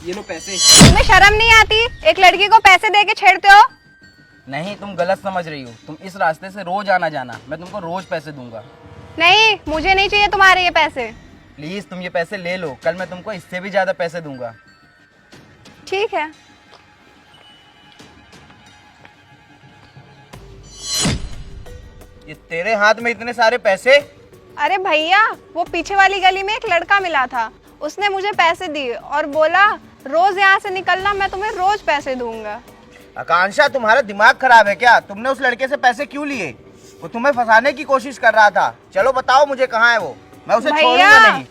ये लो पैसे। तुम्हें शर्म नहीं आती? एक लड़की को पैसे दे के छेड़ते हो। नहीं, तुम गलत समझ रही हो। तुम इस रास्ते से रोज आना जाना, मैं तुमको रोज पैसे दूंगा। नहीं, मुझे नहीं चाहिए तुम्हारे ये पैसे। प्लीज तुम ये पैसे ले लो, कल मैं तुमको इससे भी ज्यादा पैसे दूंगा। ठीक है। ये तेरे हाथ में इतने सारे पैसे? अरे भैया, वो पीछे वाली गली में एक लड़का मिला था, उसने मुझे पैसे दिए और बोला रोज यहाँ से निकलना, मैं तुम्हें रोज पैसे दूंगा। आकांक्षा, तुम्हारा दिमाग खराब है क्या? तुमने उस लड़के से पैसे क्यों लिए? वो तुम्हें फंसाने की कोशिश कर रहा था। चलो बताओ मुझे कहाँ है वो, मैं उसे छोड़ूंगा नहीं।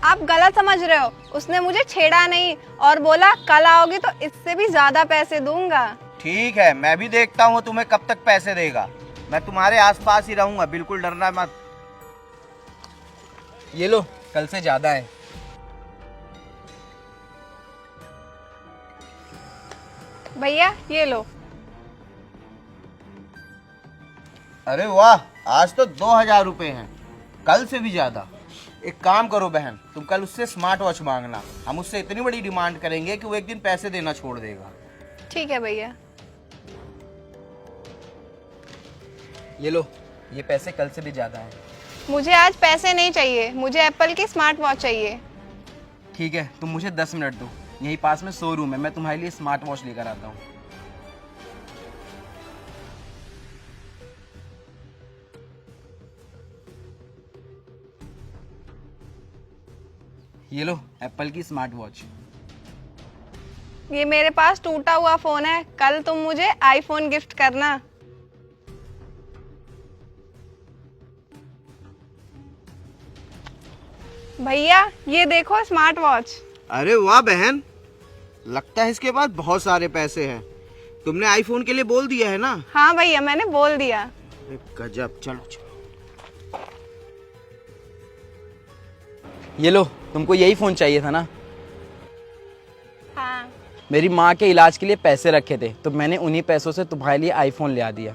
आप गलत समझ रहे हो। उसने मुझे छेड़ा नहीं और बोला कल आओगी तो इससे भी ज्यादा पैसे दूंगा। ठीक है, मैं भी देखता हूँ तुम्हें कब तक पैसे देगा। मैं तुम्हारे आसपास ही रहूंगा, बिल्कुल डरना मत। ये लो, कल से ज्यादा है। भैया ये लो। अरे वाह, आज तो 2000 रुपए हैं, कल से भी ज्यादा। एक काम करो बहन, तुम कल उससे स्मार्ट वॉच मांगना। हम उससे इतनी बड़ी डिमांड करेंगे कि वो एक दिन पैसे देना छोड़ देगा। ठीक है भैया। ये लो, ये पैसे कल से भी ज्यादा हैं। मुझे आज पैसे नहीं चाहिए, मुझे एप्पल की स्मार्ट वॉच चाहिए। ठीक है, तुम मुझे 10 मिनट दो, यहीं पास में शोरूम है, मैं तुम्हारे लिए स्मार्ट वॉच लेकर आता हूँ। ये लो एप्पल की स्मार्ट वॉच। ये मेरे पास टूटा हुआ फोन है, कल तुम मुझे आईफोन गिफ्ट करना। भैया ये देखो स्मार्ट वॉच। अरे वाह बहन, लगता है इसके पास बहुत सारे पैसे हैं। तुमने आईफोन के लिए बोल दिया है ना? हाँ भैया, मैंने बोल दिया। गजब, चलो चलो। ये लो, तुमको यही फोन चाहिए था ना? हाँ। मेरी माँ के इलाज के लिए पैसे रखे थे, तो मैंने उन्हीं पैसों से तुम्हारे लिए आईफोन ले आ दिया।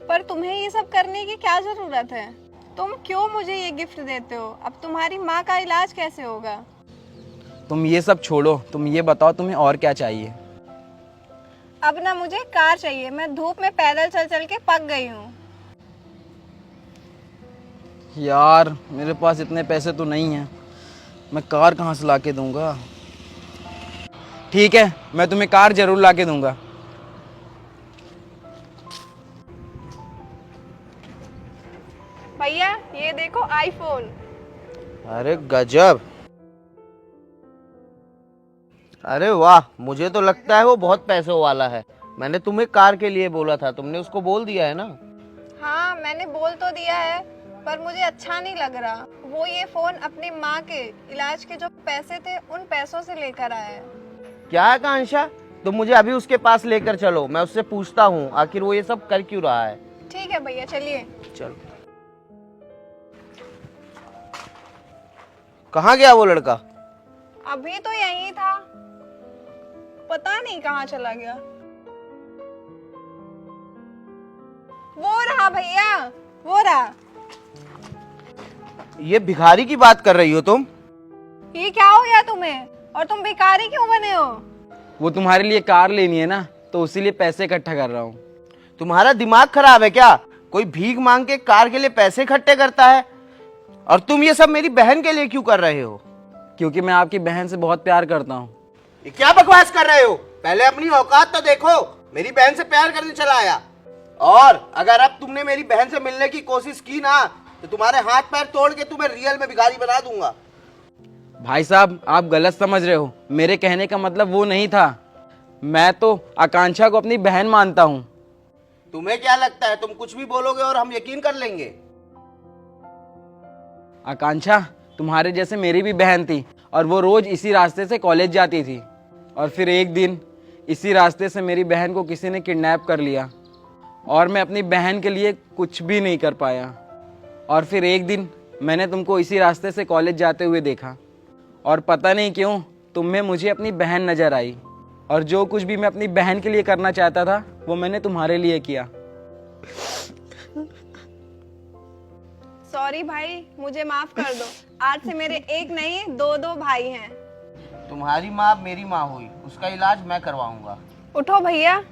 पर तुम्हें ये सब करने की क्या जरूरत है? तुम क्यों मुझे ये गिफ्ट देते हो? अब तुम्हारी माँ का इलाज कैसे होगा? तुम ये सब छोड़ो, तुम ये बताओ तुम्हें और क्या चाहिए? अब ना मुझे कार चाहिए, मैं धूप में पैदल चल चल के पक गई हूँ। यार मेरे पास इतने पैसे तो नहीं हैं, मैं कार कहाँ से ला के दूंगा? ठीक है, मैं तुम्हें कार जरूर ला के दूंगा। भैया ये देखो आईफोन। अरे गजब, अरे वाह, मुझे तो लगता है वो बहुत पैसों वाला है। मैंने तुम्हें कार के लिए बोला था, तुमने उसको बोल दिया है ना? हाँ मैंने बोल तो दिया है, पर मुझे अच्छा नहीं लग रहा। वो ये फोन अपनी माँ के इलाज के जो पैसे थे उन पैसों से लेकर आया है। क्या आकांक्षा, तुम मुझे अभी उसके पास लेकर चलो, मैं उससे पूछता हूँ आखिर वो ये सब कर क्यों रहा है। ठीक है भैया, चलिए। चलो। कहाँ गया वो लड़का? अभी तो यही था, पता नहीं कहाँ चला गया। वो रहा भैया, वो रहा। ये भिखारी की बात कर रही हो तुम? ये क्या हो गया तुम्हें? और तुम भिखारी क्यों बने हो? वो तुम्हारे लिए कार लेनी है ना, तो उसीलिए पैसे इकट्ठा कर रहा हूँ। तुम्हारा दिमाग खराब है क्या? कोई भीख मांग के कार के लिए पैसे इकट्ठे करता है? और तुम ये सब मेरी बहन के लिए क्यों कर रहे हो? क्योंकि मैं आपकी बहन से बहुत प्यार करता हूँ। ये क्या बकवास कर रहे हो? पहले अपनी औकात तो देखो। मेरी बहन से प्यार करने चला आया, और अगर अब तुमने मेरी बहन से मिलने की कोशिश की ना, तो तुम्हारे हाथ पैर तोड़ के तुम्हें रियल में भिखारी बना दूंगा। भाई साहब, आप गलत समझ रहे हो, मेरे कहने का मतलब वो नहीं था। मैं तो आकांक्षा को अपनी बहन मानता हूँ। तुम्हें क्या लगता है तुम कुछ भी बोलोगे और हम यकीन कर लेंगे? आकांक्षा, तुम्हारे जैसे मेरी भी बहन थी, और वो रोज इसी रास्ते से कॉलेज जाती थी। और फिर एक दिन इसी रास्ते से मेरी बहन को किसी ने किडनैप कर लिया, और मैं अपनी बहन के लिए कुछ भी नहीं कर पाया। और फिर एक दिन मैंने तुमको इसी रास्ते से कॉलेज जाते हुए देखा, और पता नहीं क्यों तुम में मुझे अपनी बहन नजर आई, और जो कुछ भी मैं अपनी बहन के लिए करना चाहता था वो मैंने तुम्हारे लिए किया। सॉरी भाई, मुझे माफ कर दो। आज से मेरे एक नहीं दो भाई हैं। तुम्हारी माँ अब मेरी माँ हुई, उसका इलाज मैं करवाऊंगा। उठो भैया,